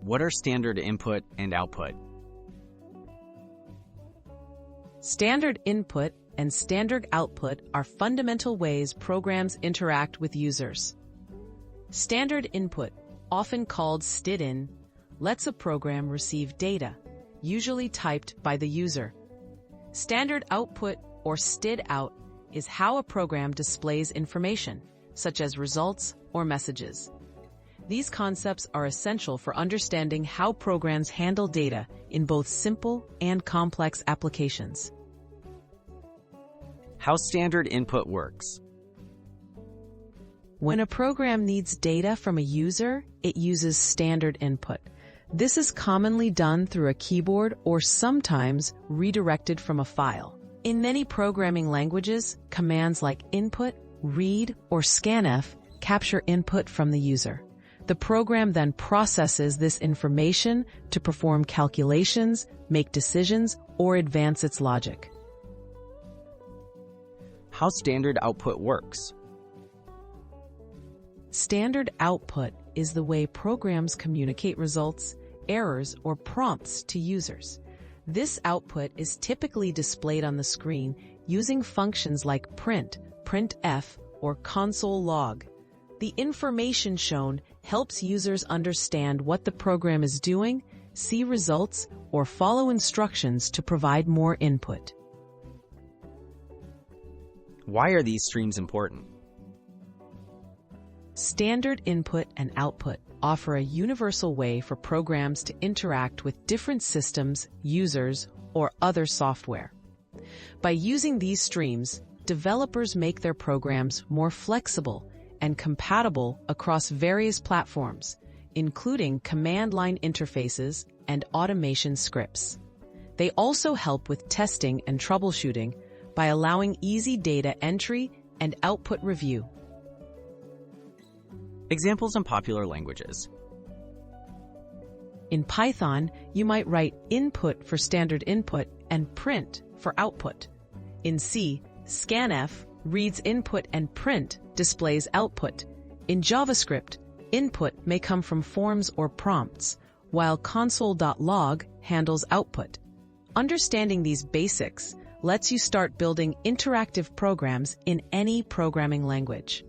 What are standard input and output? Standard input and standard output are fundamental ways programs interact with users. Standard input, often called stdin, lets a program receive data, usually typed by the user. Standard output, or stdout, is how a program displays information, such as results or messages. These concepts are essential for understanding how programs handle data in both simple and complex applications. How standard input works. When a program needs data from a user, it uses standard input. This is commonly done through a keyboard or sometimes redirected from a file. In many programming languages, commands like input, read, or scanf capture input from the user. The program then processes this information to perform calculations, make decisions, or advance its logic. How standard output works. Standard output is the way programs communicate results, errors, or prompts to users. This output is typically displayed on the screen using functions like print, printf, or console log. The information shown helps users understand what the program is doing, see results, or follow instructions to provide more input. Why are these streams important? Standard input and output offer a universal way for programs to interact with different systems, users, or other software. By using these streams, developers make their programs more flexible and compatible across various platforms, including command line interfaces and automation scripts. They also help with testing and troubleshooting by allowing easy data entry and output review. Examples in popular languages. In Python, you might write input for standard input and print for output. In C, scanf reads input and print displays output. In JavaScript, input may come from forms or prompts, while console.log handles output. Understanding these basics lets you start building interactive programs in any programming language.